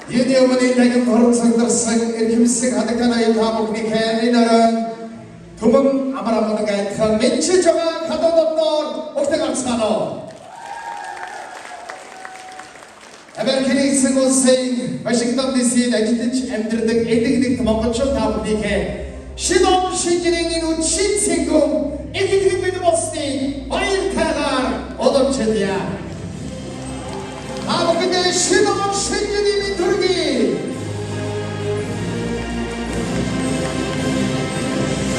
유니어머니 대금 도롱성들성 일킴식 가득한 아이 다목니케 이날은 두문 아마라모는 가이트 민치 정아 가도덥던 옥대강 산업 American 승호생 워싱턴 DC 나이티드 엠드르등 에디기딩 도망고쳐 다목니케 신업 신진행인 후 친생금 에디기딩 비드버스니 와일타가 어dom체디야 아버지의 신업 신진님이 들기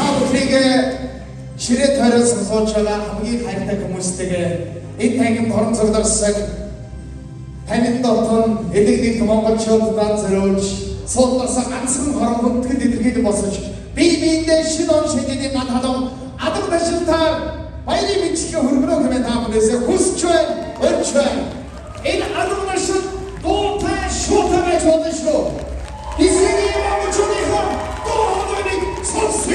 아버지에게 시레터를 성소처가 함께 가입다 그무스에게 이태경 도롱성들성 배민도턴 에디기딩 도망고쳐 부담스러울지 소떡상 안승 바람은 트디드기도 벗어지 비비인데 신업 신진님만 하던 아들의 실탄 바이리 미치가 흐르므로 그면 다 보내세요 구스초엔 은초엔 این ادامه شد دو تا شوتر جوده شد بیزینی ما میچونی خون دو هدونی سوسی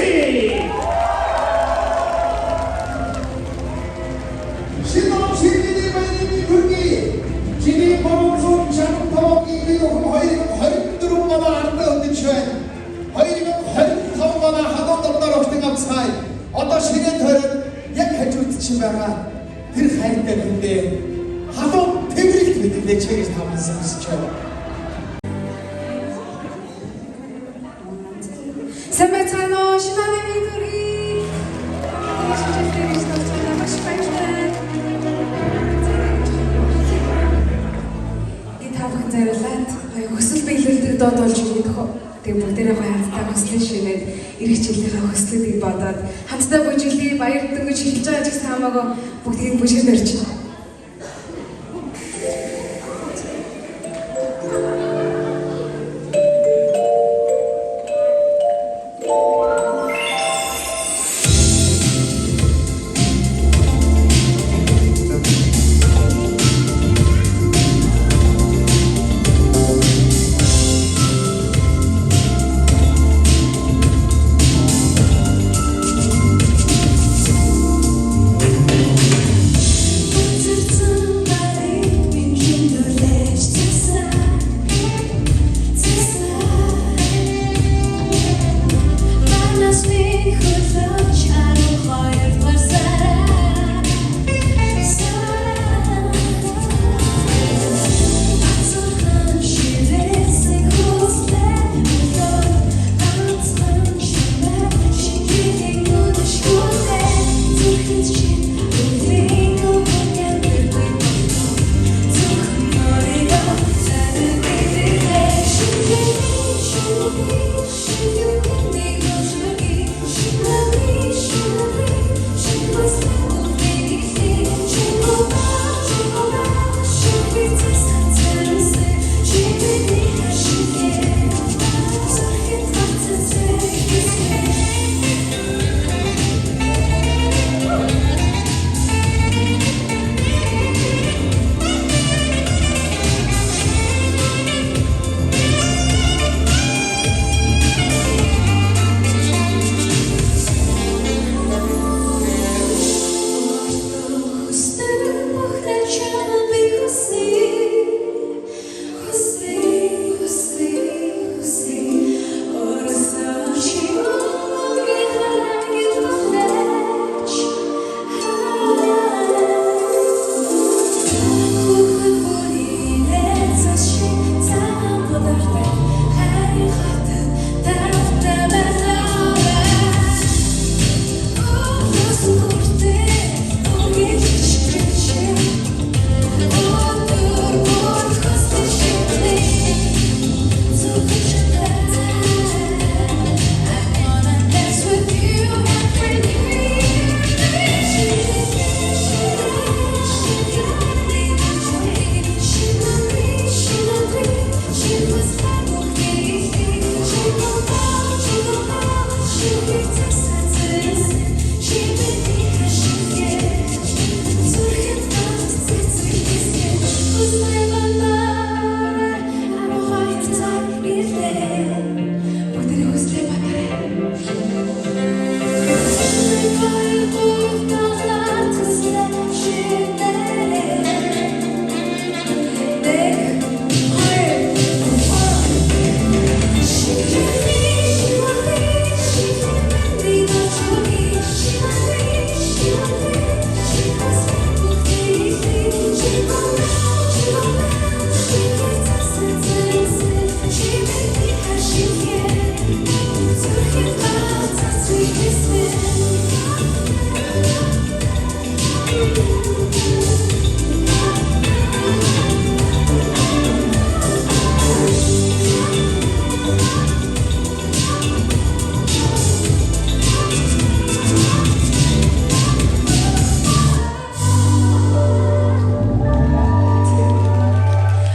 신동 시민이 많이 미불기 진이 범송 장터먹기 이리도 허이리면 허이들은마다 아름다운데 취한 허이리면 허이타운마다 하도 떨어져 등감 사이 어떤 시내터는 약할줄 듣지마가 들어갈 때 근데 하도 대그리 내 책에서 다 말씀하시죠. Semecano, 신안의 미들이 예수님들이 전하고 싶어요. 이 다음 자리란 хөсөл биелэлдэг доод болж идэх тэг бүгдээрээ хамтдаа хөслөө шинээд ирэх жилийнхаа хөслүүдийг бодоод хамтдаа бүжиглээ баяр дөнгөж хэлж байгаа ч гэсэн хамаагүй бүгдийг бүжиглэж барьж байна.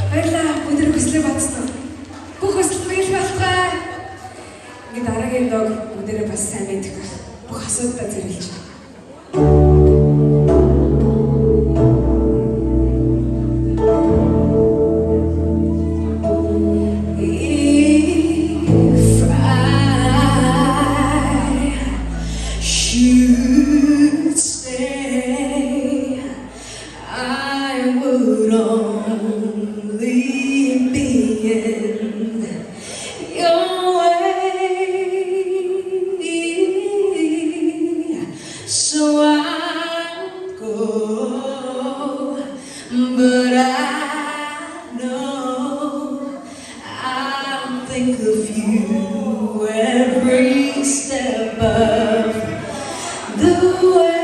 Баярлалаа. Өнөөдөр хүслээ батсан. Бүх хүсэл биелэх болтугай. Ингээ дараагийн дог өнөөдөр бас сайн мэдэх байх. Бүх асуудал зэрэлж. If I should stay, I would only be in your way. So I'll go, but I know I'll think of you every step of the way.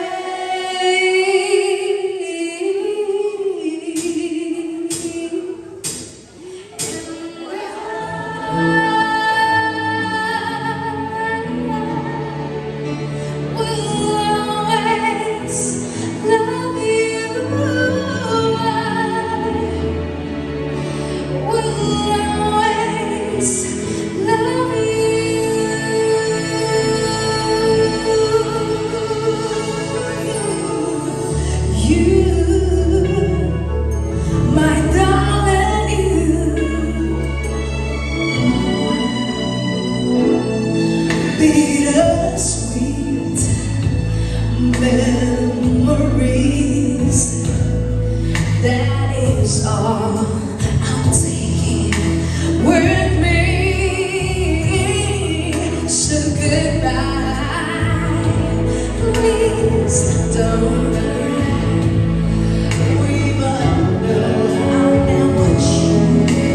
Bittersweet memories. That is all I'm taking with me. So goodbye, please don't hurt. We both know how much you need.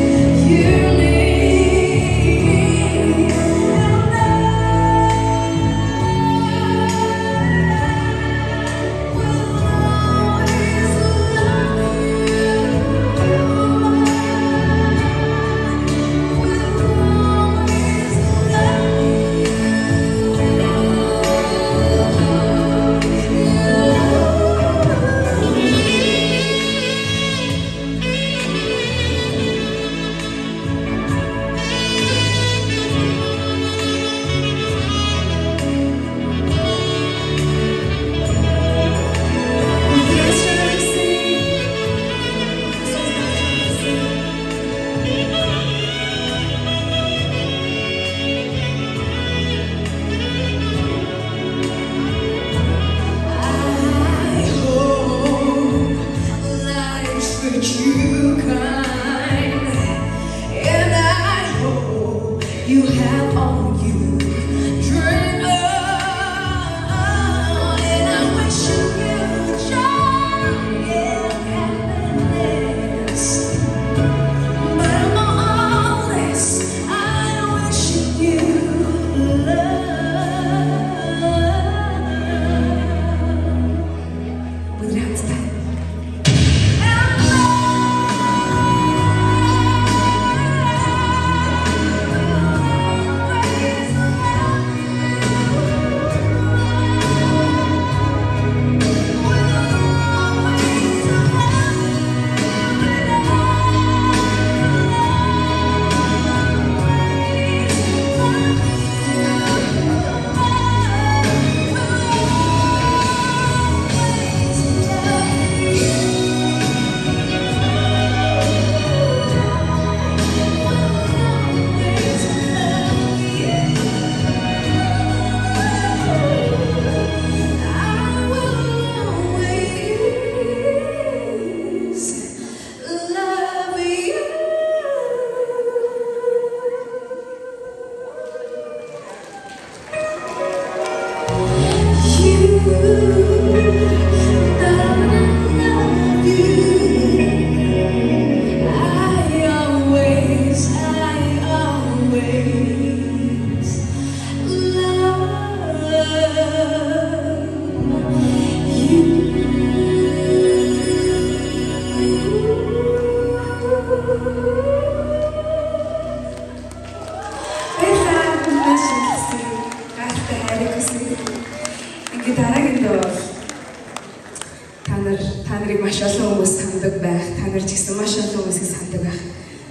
та нарыг маш олон хүмүүс сандаг байх. Та нар ч гэсэн маш олон хүмүүсийг сандаг байх.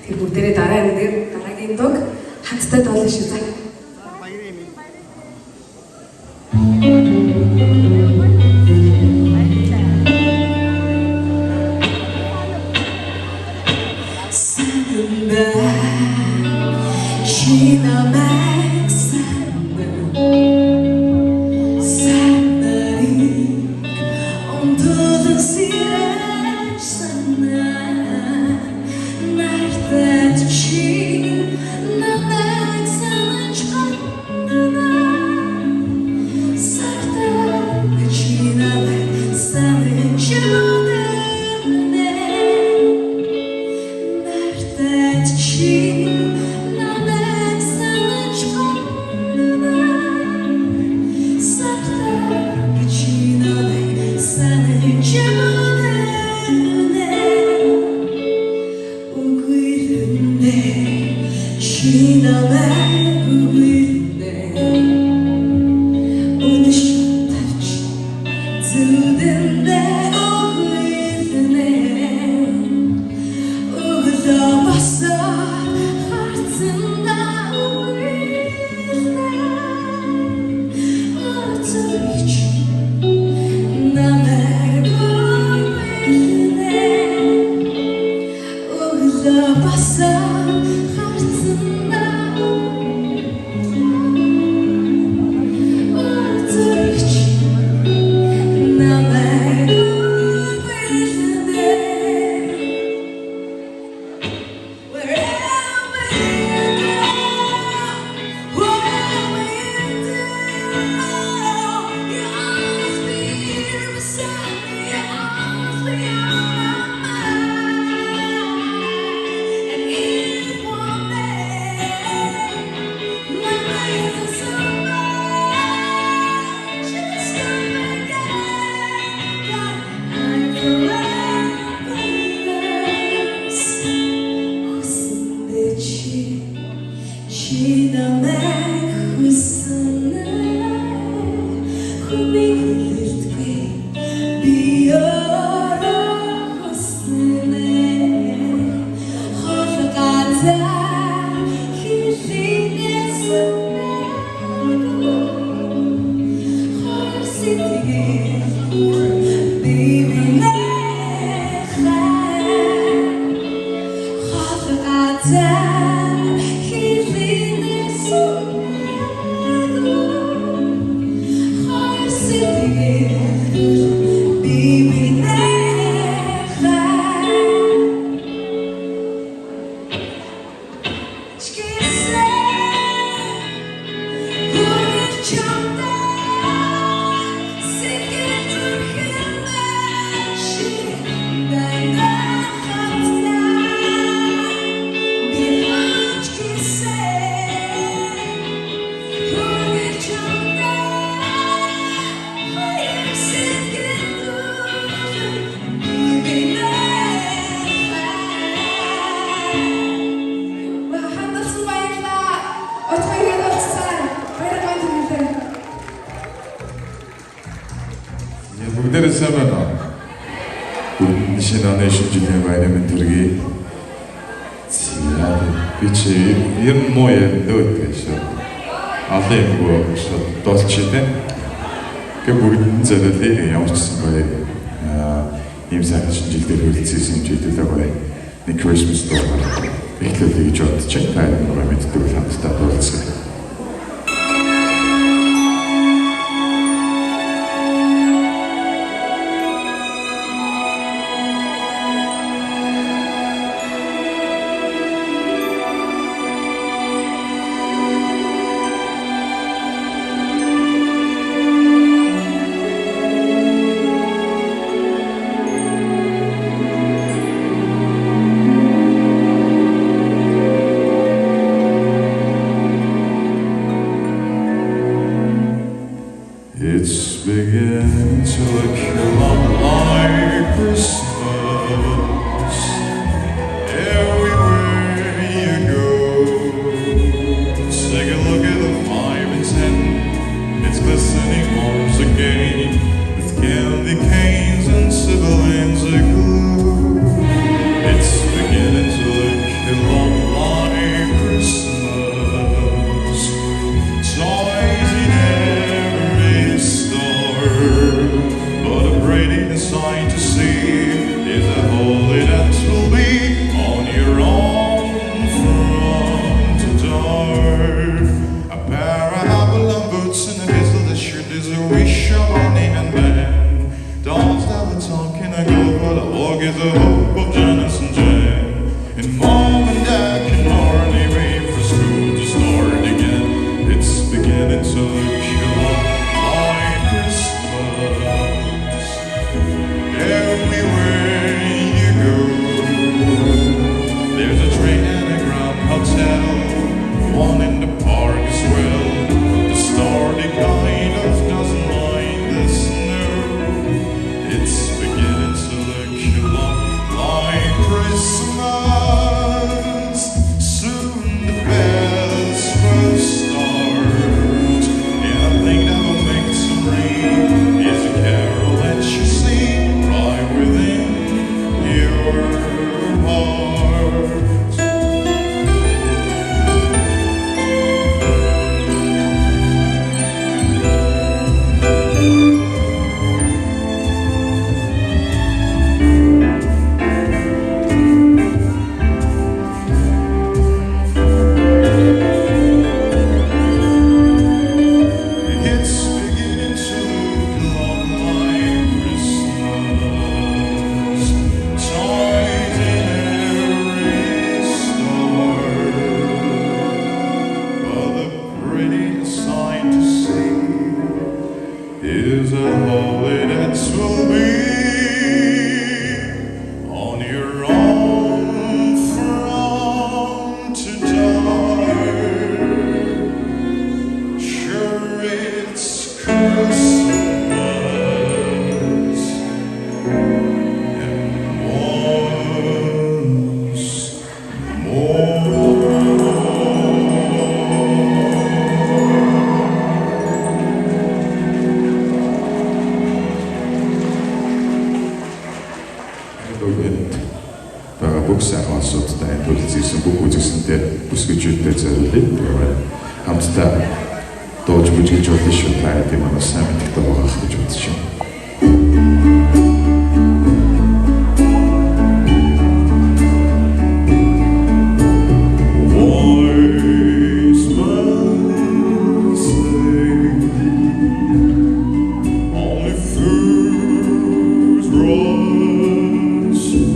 Тэр бүгдээрээ дараагийн дуг хамтдаа доолно шүү дээ. Бүгдээрээ сайн байна уу? Шинэ оны шинжилгээ баярын төргий. Би чи ер нь муу яриад байсан. Алын гоо дуусчихээ. Гэ бүгд зэрэлээ ямар ч гэсэн гоё ийм сайхан шинжилгээр хүрэлцсэн хэмжээтэй гоё нэг Christmas store эхлүүлээ гэж бодож байна. Та мэддэг хамтдаа дуусгая. begins to glow. It's beginning to look a lot like Christmas. Toys in every store, but a pretty sight to see is a holy that will be on your own front door. A pair of Avalon boots and a pistol that shirt is a wish of Bonnie and Ben. Dolls that were talking ago, but a walk is the hope of Janice and Jen. And Mom and Dad can hardly wait for school to start again. It's beginning to look a lot like Christmas. Everywhere you go, there's a train and a Grand Hotel, one in the park as well. The starry kind of doesn't mind the snow. It's beginning to look a lot like Christmas. Soon the bells will start, and I think that will make some rain is a carol that you sing right within your heart. It's beginning to look a lot like Christmas. Toys in every store, but the prettiest sight to see is a holy that will be on your own front door. Sure, it's Christmas, and once more. Бүгд байгаа бүх сайн сонсогчдод төлөвлөсөн бүх үзэгчдэд бүсгүйчүүдтэй зориулъя. Тэгээд хамтдаа дууж бүжгэж болно шүү. Та хэдийн манай сайн мэддэг байгаа гэж бодож байна. Wise men say only fools rush in,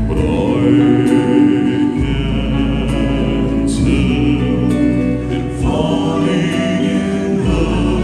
but I can tell in falling in love.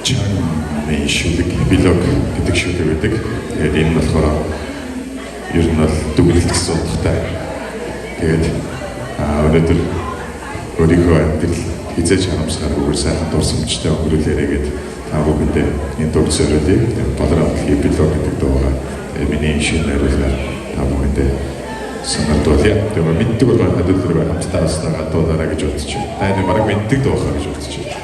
Чанны шүлэг эпилог гэдэг шүлэг байдаг. Тэгээд энэ нь болохоор ер нь бол дүгнэлт гэсэн утгатай. Тэгээд өнөөдөр өөрийнхөө амьдрал хизээж харамсахгүйгээр сайхан дурсамжтай өнгөрүүлээрэй гэд та бүхэндээ энэ дуу зориулъя. Болроо эпилог гэдэг дуугаа миний шинэ найруулга та бүхэндээ санаадуулъя. Тэгээд мэддэг бол надад хамтдаа уснаа дуулаарай гэж бодож байна. Та энэ бараг мэддэг дуу хаа гэж бодож байна.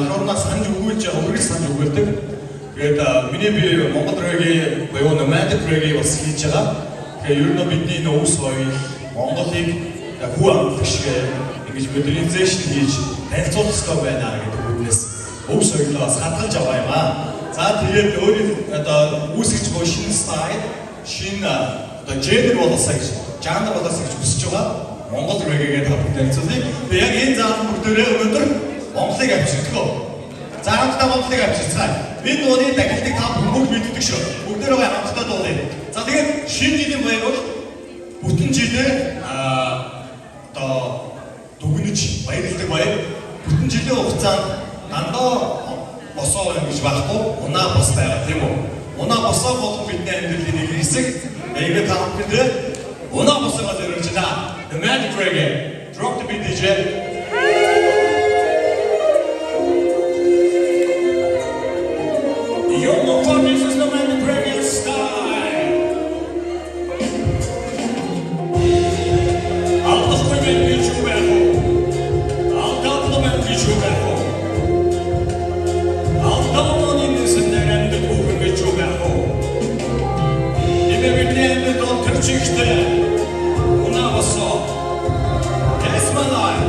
Хурнаас санаж өгүүлж өргөж санаж өгүүлдэг. Тэгээд миний би Монгол регги буюу nomadic reggae бас хийж байгаа. Тэгэхээр ер нь бидний нөөц соёл Монголыг хүү амтдаг шиг ингэж модернизашн хийж танилцуулах хэрэгтэй байна гэдэг үгнээс өв соёлоо бас хадгалж аваа юм аа. За тэгээд өөрийн одоо үүсгэж буй шинэ стайл, шинэ одоо genre болоосаа гэж, жанр болоосаа гэж хүсэж байгаа. Монгол reggae гэдэг танилцуулъя. Тэгээд яг энэ заалан бүгдээрээ өнөөдөр Монголыг авчирдгоо. За хамтдаа Монголыг авчирцгаая. Бид нууны дахилтыг та бүгд мэддэг шүү. Бүгдээрээ хамтдаа дуулъя. За тэгээд шинэ жилийн баяр бол бүтэн жилээ одоо дүгнэж баярлдаг баяр. Бүтэн жилийн хугацаанд дандаа босоо байна гэж байхгүй. Унаа бос байгаа тийм үү? Унаа босоо болон бидний амьдралын нэг хэсэг. Тэгээд та бүхэндээ унаа босоогоо зориулж байна. The Magic Reggae. Drop the beat DJ. You know what, this is the Magic Reggae style. Allah koymayın bir çubuğu. Allah bir çubuğu. Allah onun inisinden de bu bir çubuğu. İbe bir diğer doktor çıktı. Ona basa. Esmalay.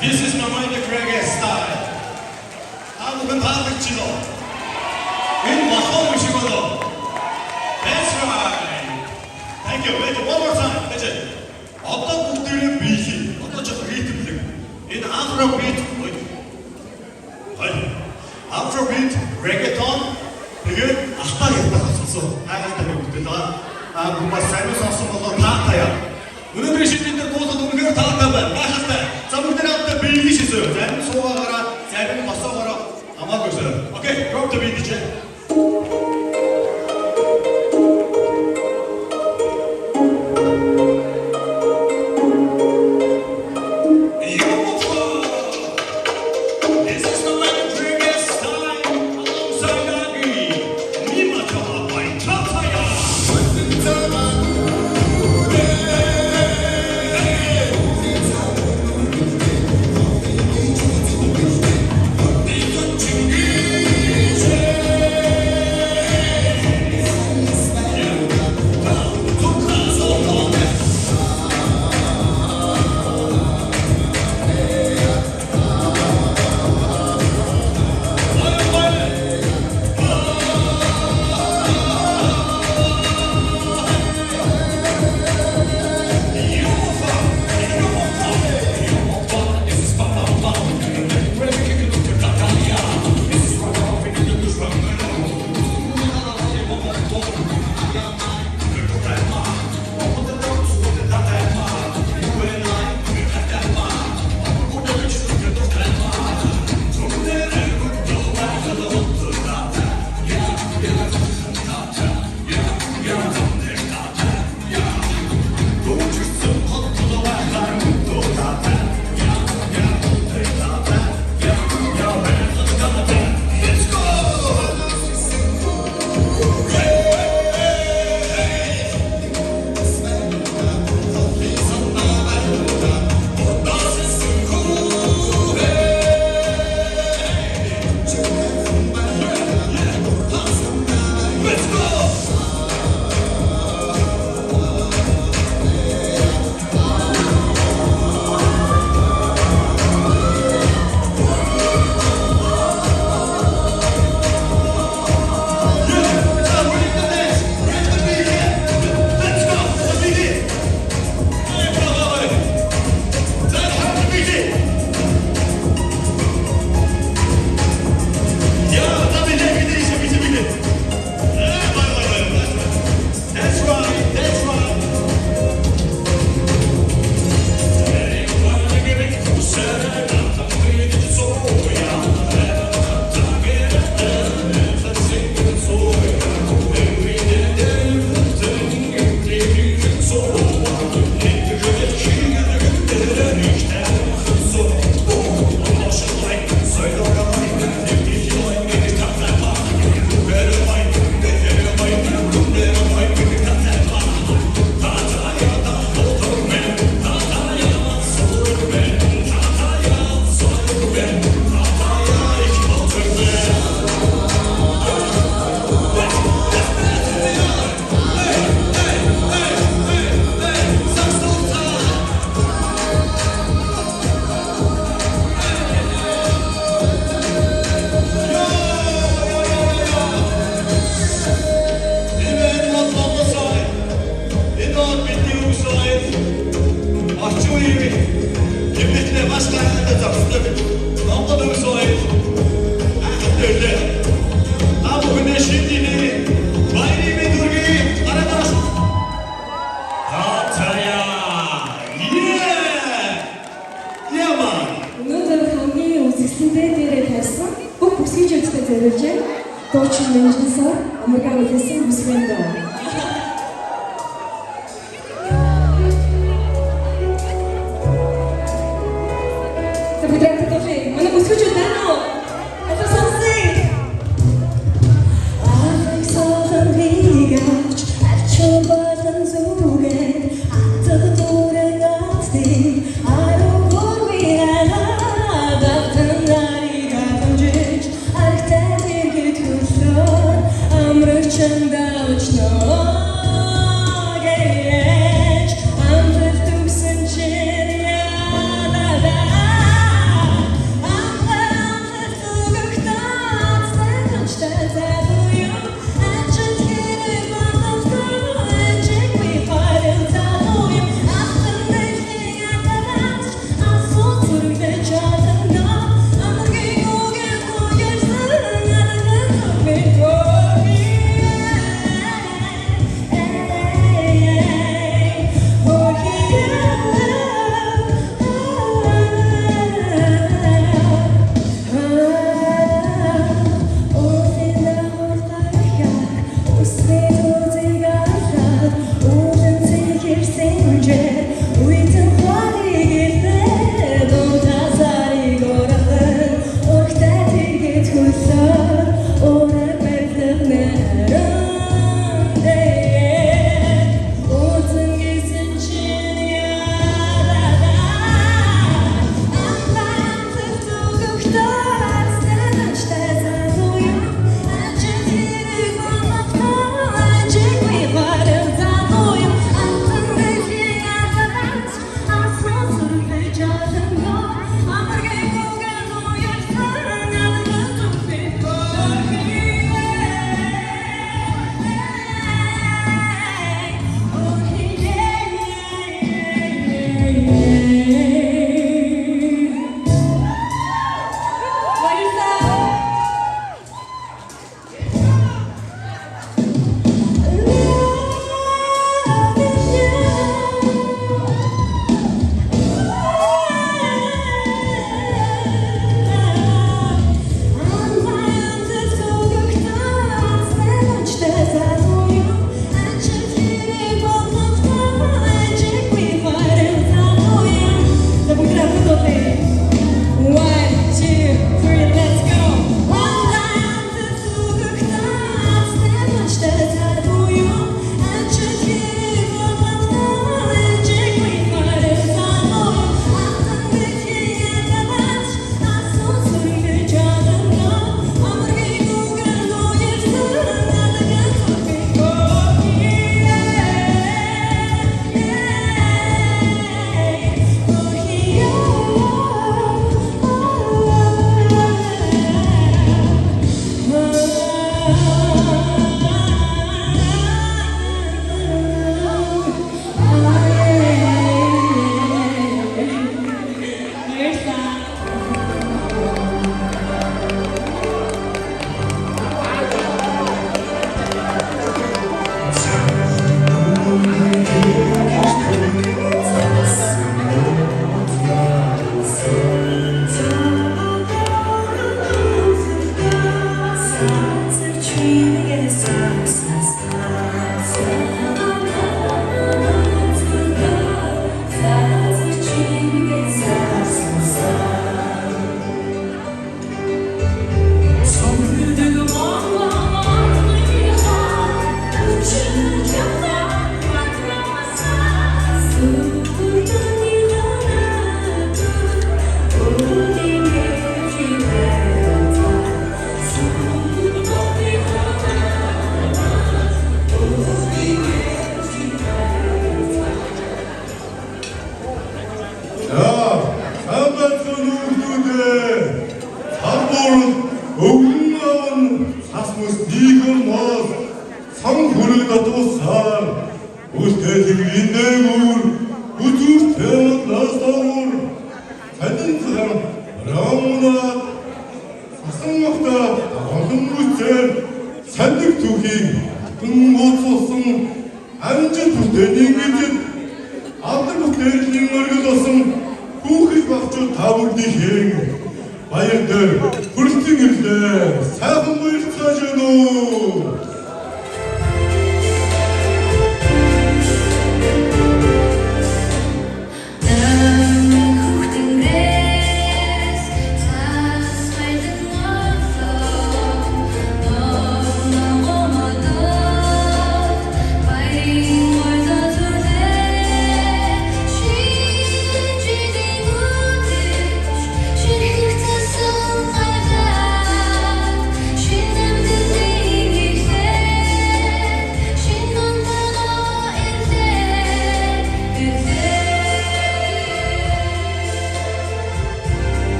This is my Magic Reggae style. 한국은 다 듣지도. In 와호무시고도. That's right. Thank you. Wait, one more time. 그치? 어떤 곡들은 비트, 어떤 저 리듬들. In Afrobeat, Afrobeat, reggaeton, Тэгээд алтаа ятах болсон. Хайртай бүгд байгаа. Хүмүүс сайн сонсон болоо таатая. Өнөөдөр шийдвэр дуулаад үнэхээр таатай байна. Гайхалтай. За бүгд хамтдаа биеийг шийсээ. Зарим суугаараа, зарим босоогоороо хамаагүй сая. Окей, drop the beat DJ. Дуучин мэнжинсаар амраа үлээсэн бүсгэн доо. Тэвдрээд төшөө. Манай бүсгэж байна уу? Это сонсэй. Ах, сахан хигаач, ачаа бадан зүгээд, атад дурэн атдээ, аруу гурвиана, датан нарыг атамжиж, архтай тэргээд хөрлөө, амрагчанда очноо, гэрэж, амраг төгсөн чин ядадаа. I'm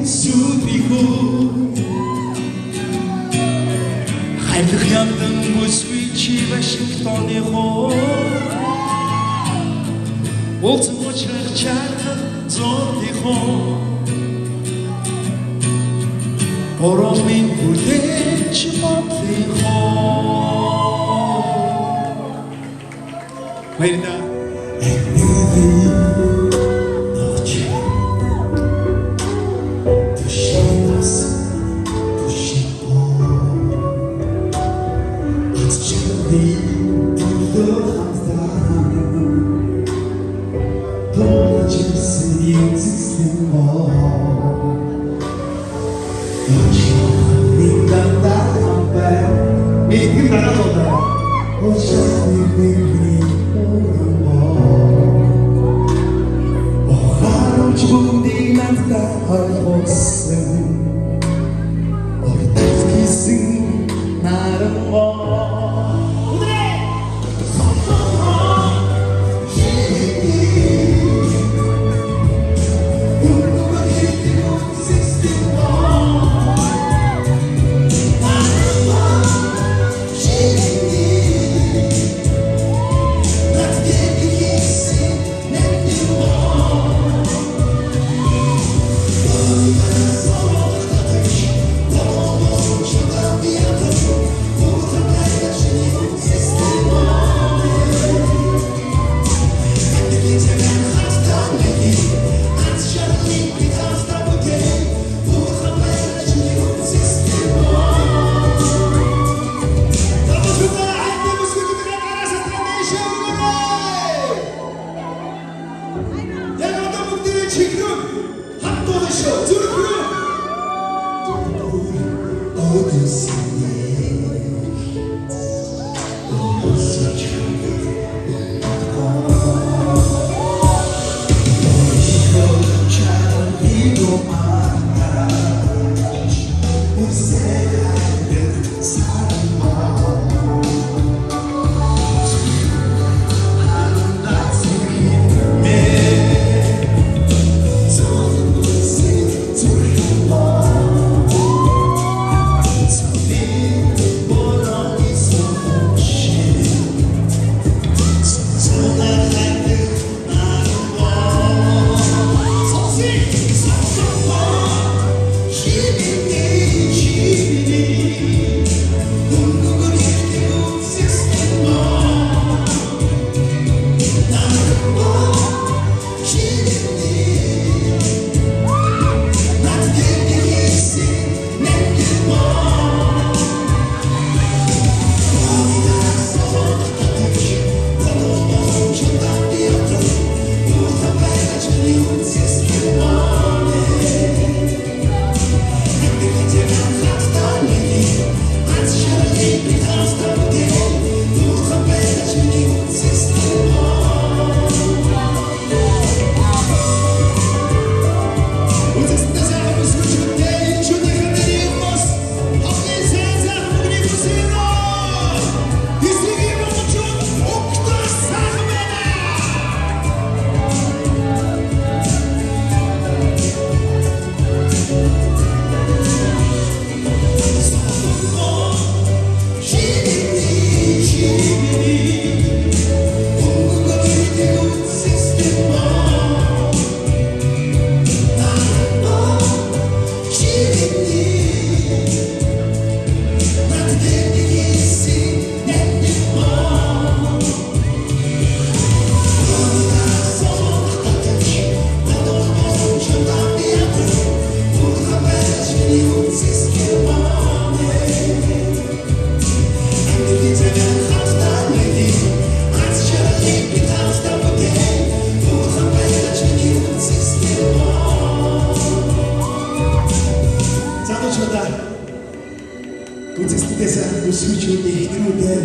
сүрихүү хайрлах яндан бүсгүй чи Вашингтоны хоо уулзсан учрах чарах зодихоо Боромын бүлэч бодлихоо Баярлалаа. Үзэгчдээс өсвөчүүдээ эхнэрүүдээ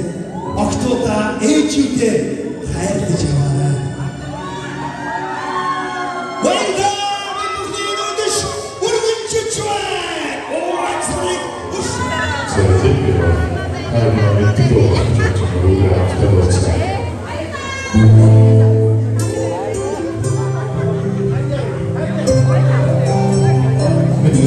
октоудаа ээжүүдээ хайрлаж яваарай. Баярлалаа бидний өндөш үргэлжлүүлж оораксыг Mit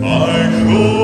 I could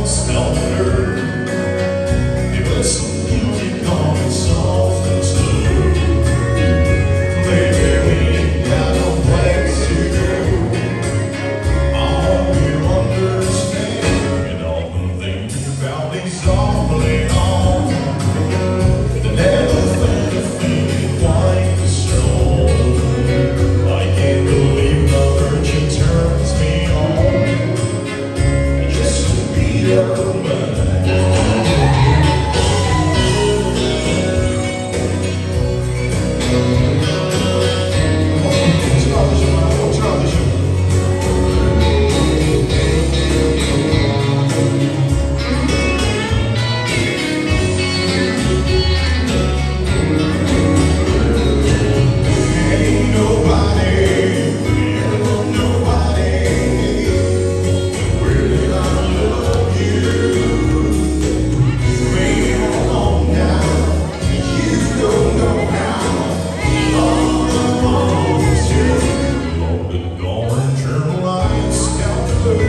sculptor. Give us some music on the soft and slow. Maybe we ain't got no place to go. I hope you understand. And all the things about these awfully on. The never felt a feeling quite strong. I can't believe the virgin turns me on. Just to be a man. Ain't nobody, you're nobody. Where did I love you? Baby, hold on now. You don't know how. All I want is you. Along the dawn, turn lights down low.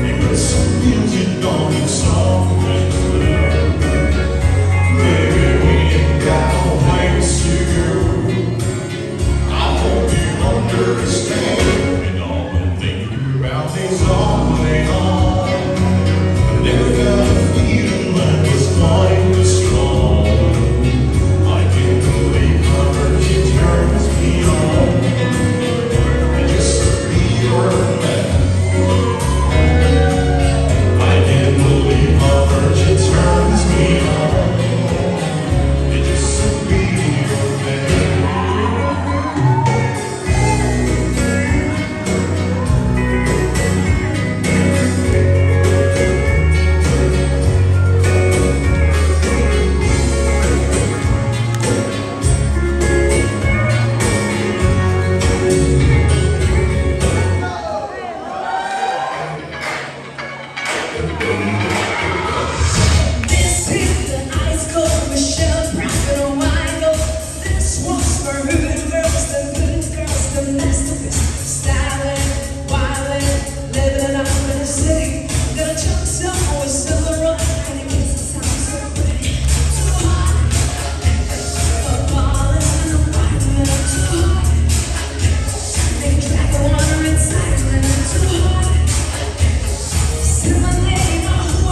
Give us some music on the soft and slow. Baby, we ain't got no place to go. I hope you understand. And all the things about these only on. Never got a feeling like it's quite as strong. I can't believe how virgin turns me on. And just to be your man. I can't believe how virgin turns me on. And just to be your man. This is the ice cold Michelle Prophet on Michael. This one's for hood girls, the good girls, the masterpiece. Styling, wildin', living up in the city. Gonna chunk some with silver run, and it gets the sound so pretty. Too hot, a ballin' and a wildin', too hot. They drag the water inside, and too hot. Send my name out.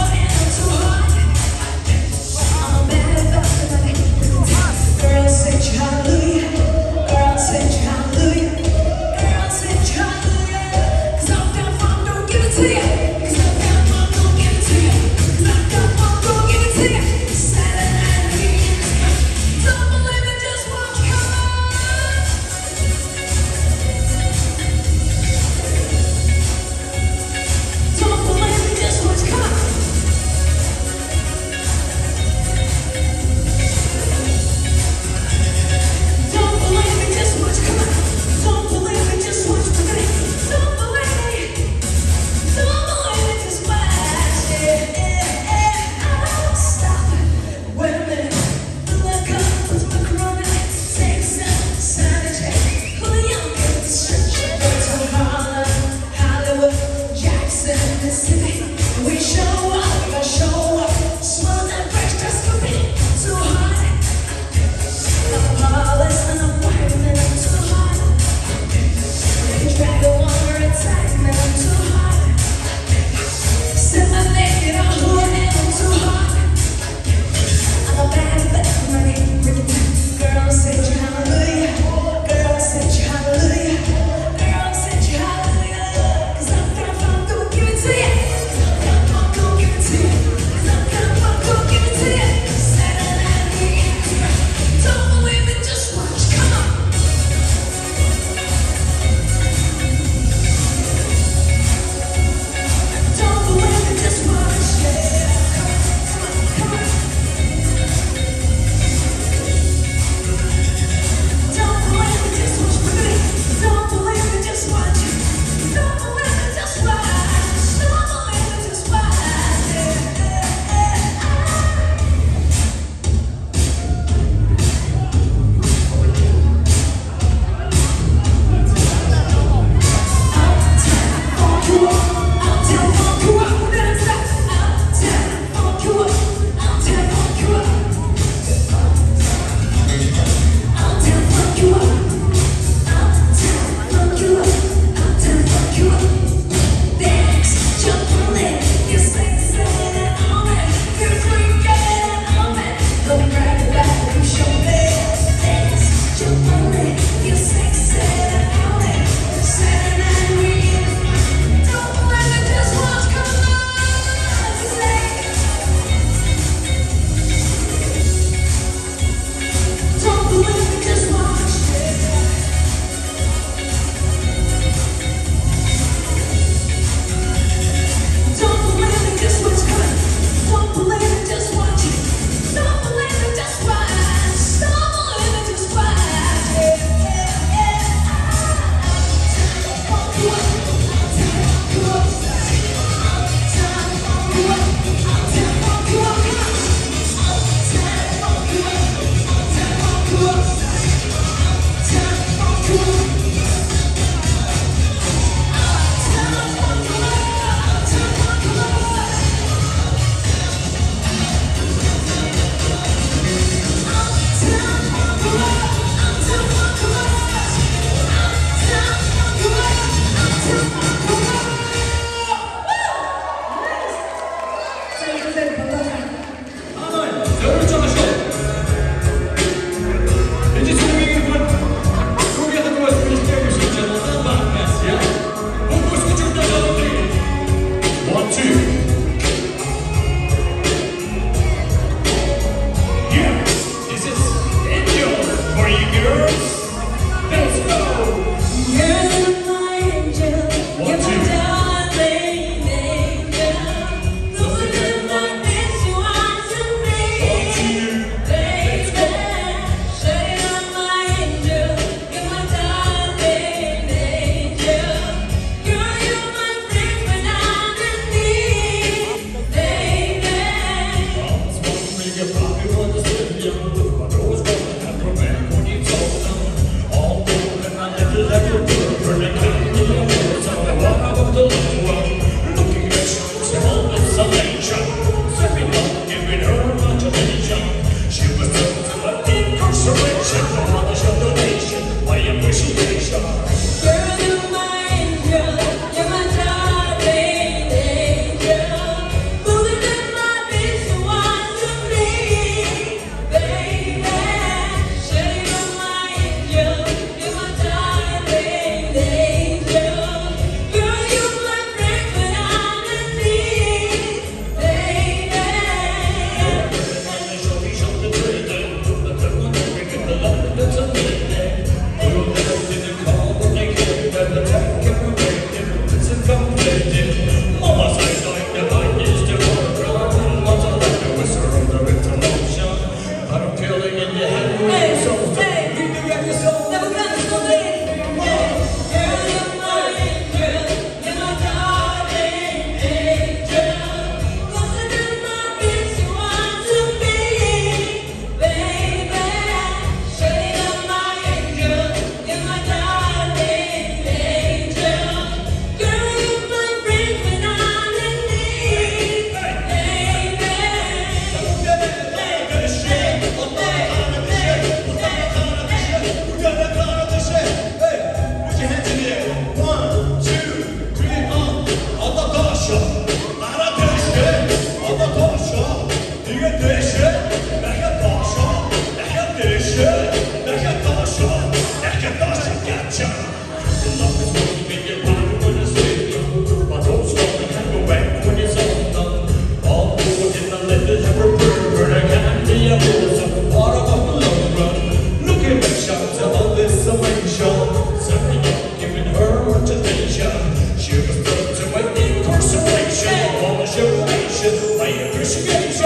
쉽게 해주셔.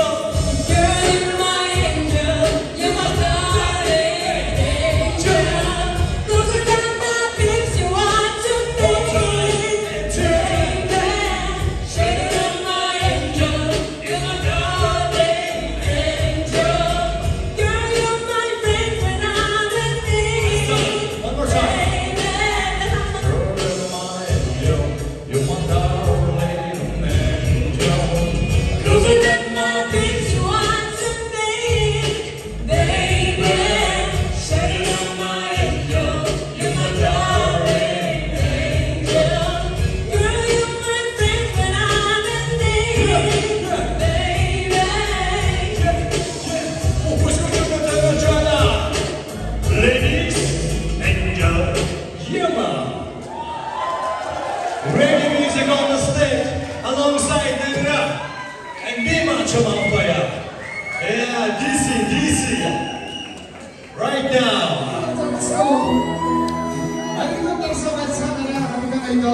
Girl, you're my angel, you're my darling angel. Those are not the things you want to be, baby. Sugar, you're my angel, you're my darling angel. Girl, you're my friend when I'm in need, One more time. baby. You're my darling angel. Those are not the things you want to be, baby. Sugar, you're my angel, you're my darling angel. Girl, you're my friend when I'm in need, baby. 먹고 싶은 거 들어줘라. Ladies, angel, Yama. Reggae music on the stage alongside Negra and Bima Chamampaya. Yeah, DC. Right now. Let's go. 아리가또 소마사나라 합니다 이거.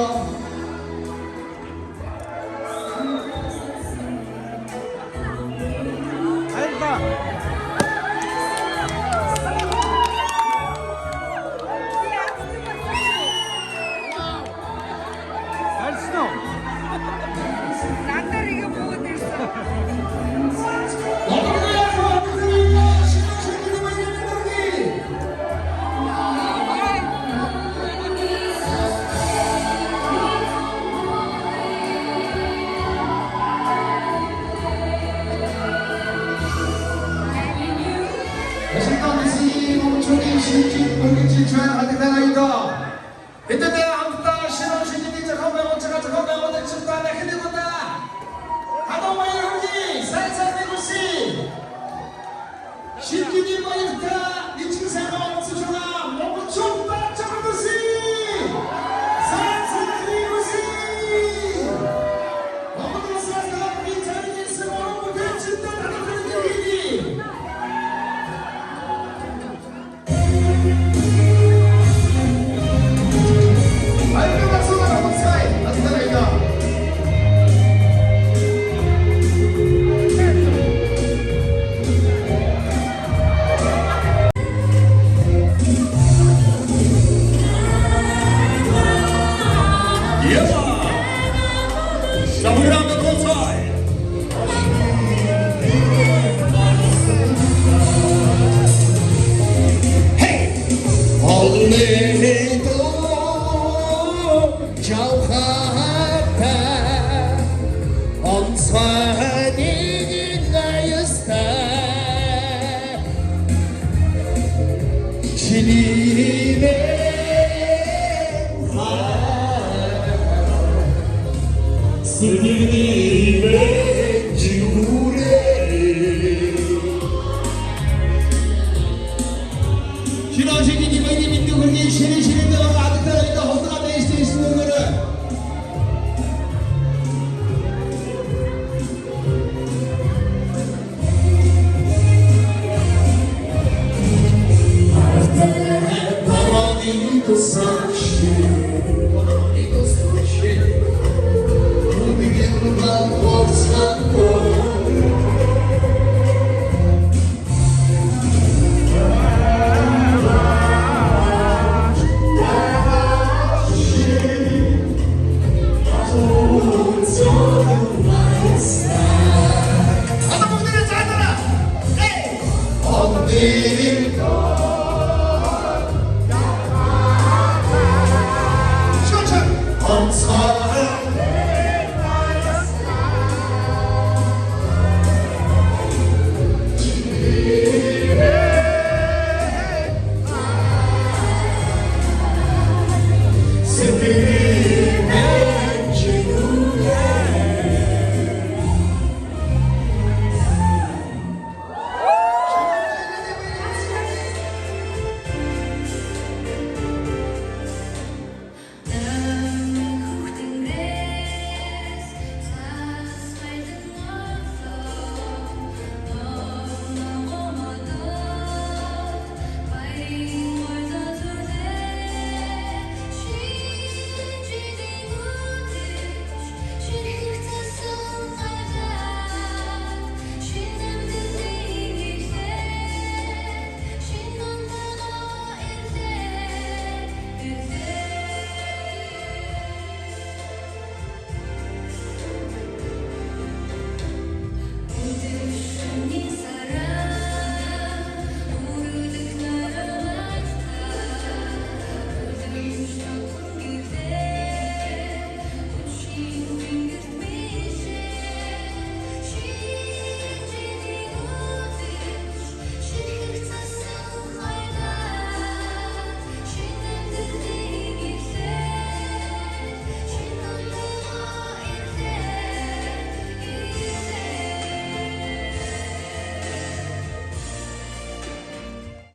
자, we're on the both side. 오늘도 저하다 엄선이 나였어 신임의 스님의 지구래 신원식이 이번에 민두국이 신이시는데 아들들이 허드가 될 수 있는 거는 바람이도 사실 바람이도 사실 우리는 못 살고 어디를